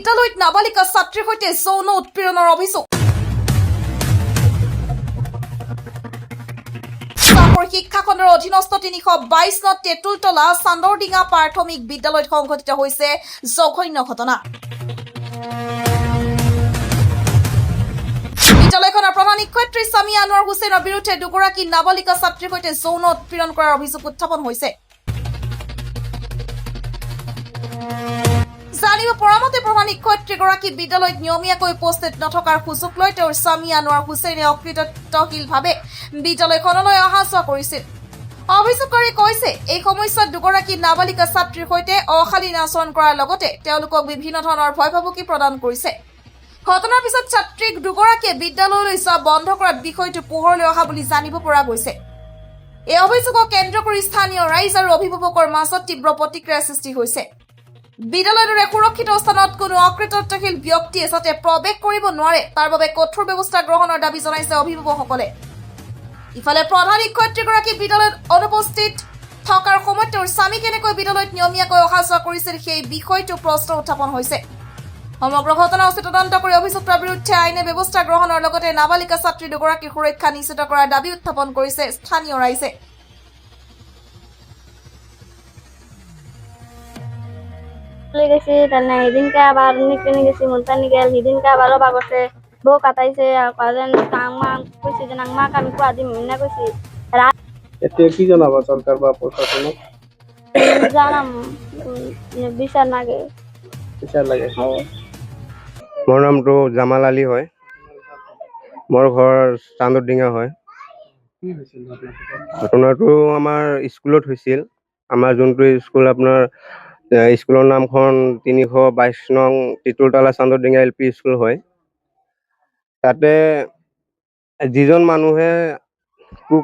বিদ্যালয়ত নাবালিকা ছাত্ৰীৰ সৈতে যৌন উৎপীড়নৰ অভিযোগ। শিক্ষা খণ্ডৰ অধীনস্থ 322 নং তেঁতুলতলা চান্দৰডিঙা প্ৰাথমিক বিদ্যালয়ত সংঘটিত হৈছে জঘন্য ঘটনা। বিদ্যালয়খনৰ প্ৰধান শিক্ষয়িত্ৰী সামিয়া আনোৱাৰ হুছেইনৰ বিৰুদ্ধে দুগৰাকী নাবালিকা ছাত্ৰীৰ সৈতে যৌন উৎপীড়ন কৰাৰ অভিযোগ উত্থাপন হৈছে। জানিব পৰা মতে প্ৰধান শিক্ষয়িত্ৰীগৰাকী বিদ্যালয়ত নিয়মীয়াকৈ উপস্থিত নথকাৰ সুযোগ লৈ তেওঁৰ স্বামী আনোৱাৰ হুছেইনে অকৃতজ্ঞতাশীলভাৱে বিদ্যালয়খনলৈ অহা যোৱা কৰিছিল। অভিযোগকাৰী কৈছে এই সময়ছোৱাত দুগৰাকী নাবালিকা ছাত্ৰীৰ সৈতে অশালীন আচৰণ কৰাৰ লগতে তেওঁলোকক বিভিন্ন ধৰণৰ ভয় ভাবুকি প্ৰদান কৰিছে। ঘটনাৰ পিছত ছাত্ৰীক দুগৰাকীয়ে বিদ্যালয়লৈ যোৱা বন্ধ কৰাত বিষয়টো পোহৰলৈ অহা বুলি জানিব পৰা গৈছে। এই অভিযোগক কেন্দ্ৰ কৰি স্থানীয় ৰাইজ আৰু অভিভাৱকৰ মাজত তীব্ৰ প্ৰতিক্ৰিয়াৰ সৃষ্টি হৈছে। বিদ্যালয়ৰ সুৰক্ষিত স্থানত কোনো অকৃতজ্ঞতাশীল ব্যক্তিয়ে যাতে প্ৰৱেশ কৰিব নোৱাৰে তাৰ বাবে কঠোৰ ব্যৱস্থা গ্ৰহণৰ দাবী জনাইছে অভিভাৱকসকলে। ইফালে প্ৰধান শিক্ষয়িত্ৰীগৰাকী বিদ্যালয়ত অনুপস্থিত থকাৰ সময়ত তেওঁৰ স্বামী কেনেকৈ বিদ্যালয়ত নিয়মীয়াকৈ অহা যোৱা কৰিছিল সেই বিষয়টো প্ৰশ্ন উত্থাপন হৈছে। সমগ্ৰ ঘটনা উচিত তদন্ত কৰি অভিযুক্তৰ বিৰুদ্ধে আইনী ব্যৱস্থা গ্ৰহণৰ লগতে নাবালিকা ছাত্ৰী দুগৰাকীৰ সুৰক্ষা নিশ্চিত কৰাৰ দাবী উত্থাপন কৰিছে স্থানীয় ৰাইজে। গেছি তাহলে সেদিনকে আবার নিকলে গেছি মুলতানি গেল সেদিনকে আবারও বাগছে বউ কাটাইছে কইছে যে মাক আমি কুয়া দিম না কইছি এতে কি জানাবা সরকার বা প্রশাসনক জানাম বিচার নাগে বিচার লাগে। মোৰ নামটো জামাল আলী হয়। মোৰ ঘৰ চান্দৰডিঙা হয়। কি হৈছিল ঘটনাটো? ঘটনাটো আমাৰ স্কুলত হৈছিল। আমাৰ যোনটো স্কুল আপোনাৰ স্কুলৰ নামখন 322 নং তেঁতুলতলা চান্দৰডিঙা LP স্কুল হয়। তাতে যিজন মানুহে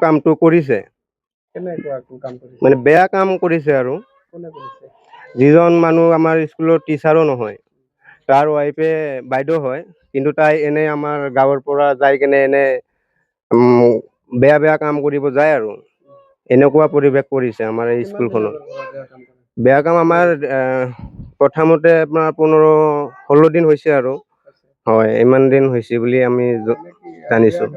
কামটো কৰিছে কেনেকুৱা কাম কৰিছে মানে বেয়া কাম কৰিছে আৰু কোনে কৰিছে? যিজন মানুহ আমাৰ স্কুলৰ টিচাৰো নহয়, তাৰ ৱাইফে বাইদেউ হয়, কিন্তু তাই এনে আমাৰ গাঁৱৰ পৰা যাই কেনে এনে বেয়া বেয়া কাম কৰিব যায় আৰু এনেকুৱা পৰিৱেশ কৰিছে আমাৰ এই স্কুলখনত। বেয়া কাম আমাৰ প্ৰথমতে আপোনাৰ 15-16 দিন হৈছে আৰু হয়, ইমান দিন হৈছে বুলি আমি জানিছোঁ।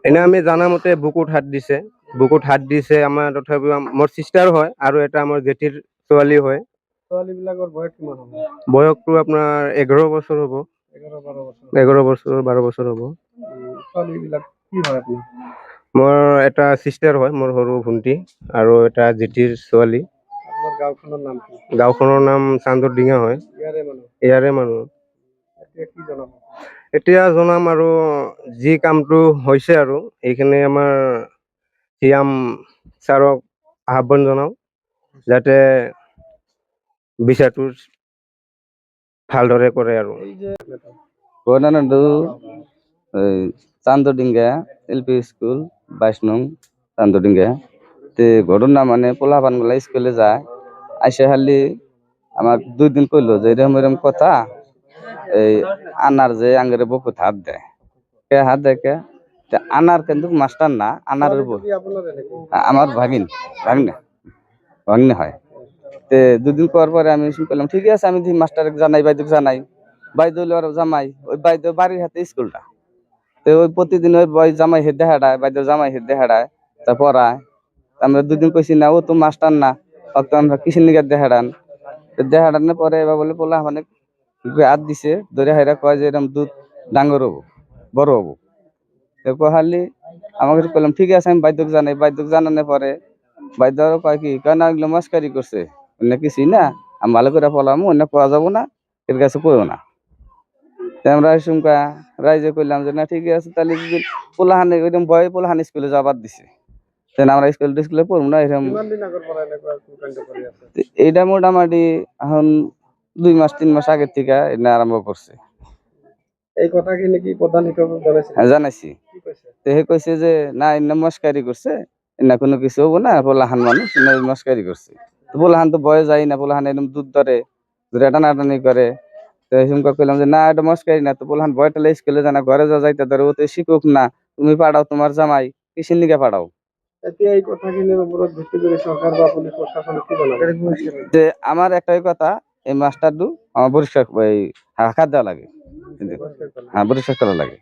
এনে আমি জানামতে বুকুত হাত দিছে, আমাৰ তথাপিও মোৰ চিষ্টাৰ হয় আৰু এটা আমাৰ জেঠিৰ ছোৱালী হয়। ছোৱালীবিলাকৰ বয়স কিমান হ'ব? বয়সটো আপোনাৰ 11 বছৰ হ'ব। 11 বছৰ 12 বছৰ হ'ব। ছোৱালীবিলাক কি হয় আপুনি? মোৰ এটা চিষ্টাৰ হয়, মোৰ সৰু ভণ্টি আৰু এটা জেঠিৰ ছোৱালী। আপোনাৰ গাঁওখনৰ নাম কি? গাঁওখনৰ নাম চান্দৰডিঙা হয়। ইয়াৰে মানুহ। এতিয়া কি জনাব? এতিয়া জনাম আৰু যি কামটো হৈছে আৰু এইখিনি আমাৰ CM ছাৰক আহ্বান জনাওঁ যাতে বিচাৰটো ভালদৰে কৰে আৰু ঘটনাটো চান্দরডিঙ্গা LP স্কুল 22 নং চান্দরডিঙ্গা তে ঘটনা মানে পোলাপানগুলা স্কুলে যায় আইসে খালি আমার 2 দিন কইলো যে এরকম কথা এই আনার যে আঙ্গের বুকুত হাত দেয় কে হাত দেয় কে আনার কিন্তু মাস্টার না আনার আমার ভাগিন হয় তে 2 দিন পরে আমি শুনলাম ঠিক আছে আমি মাস্টারকে জানাই বাইদুক জানাই বাইদুল আর জামাই ওই বাইদু বাড়ির হাতে স্কুলটা তো ওই প্রতিদিন ওই বই জামাই হেদে হাঁটায় বাইদু জামাই হেদে হাঁটায় তা পড়ায় আমরা 2 দিন কইছি না ও তো মাস্টার না তো আমরা কিসের নিকে দেহাড়ান দেহাড়ানোর পরে এবার বলে পোলা মানে হাত দিছে ধরে হাইরা কয় যে এরকম দুধ ডাঙ্গর হবো বড় হবো তো কহালি আমাকে বললাম ঠিক আছে আমি বাইদুক জানানোর পরে বাইদু কয় কি কেন এগুলো মস্কারি করছে অন্য কিছুই না আমি ভালো করে পড়ামো অন্য পড়া যাবো না এর কাছে কইও না আমরা সুমকা রাইজে কইলাম যে না ঠিক আছে তাহলে যদি পোলাহানে ওইরকম বয় পোলাহান স্কুলে যাবার দিছে তাহলে আমরা স্কুলে পড়বো না এরকম এইটা মোটামুটি এখন 2 মাস 3 মাস আগের থেকে এটা আরম্ভ করছে। এই কথা কি নাকি প্রধান শিক্ষক বলেছে? জানাইছি তো হে কইছে যে না এনে মস্কারি করছে এনে কোনো কিছু হবো না পোলাহান মানুষ মস্কারি করছে তো পোলাহান তো বয়ে যায় না পোলাহান এরকম দুধ ধরে টানাটানি করে তো হিমকা কইলাম যে না এটা মস্কারি না তো পোলাহান বয় তাহলে স্কুলে জানা ঘরে যাইতে ধরে ও তো শিখুক না তুমি পাঠাও তোমার জামাই কিসের নিকে পাঠাও এতিয়া এই কথাখিনিৰ ওপৰত ভিত্তি কৰি চৰকাৰ বা পুলিচ প্ৰশাসনক কি জনাব? যে আমাৰ একটাই কথা, এই মাস্টাৰটো আমাৰ পৰিষ্কাৰ এই হাত দেওয়া লাগে, হ্যাঁ পৰিষ্কাৰ কৰা লাগে।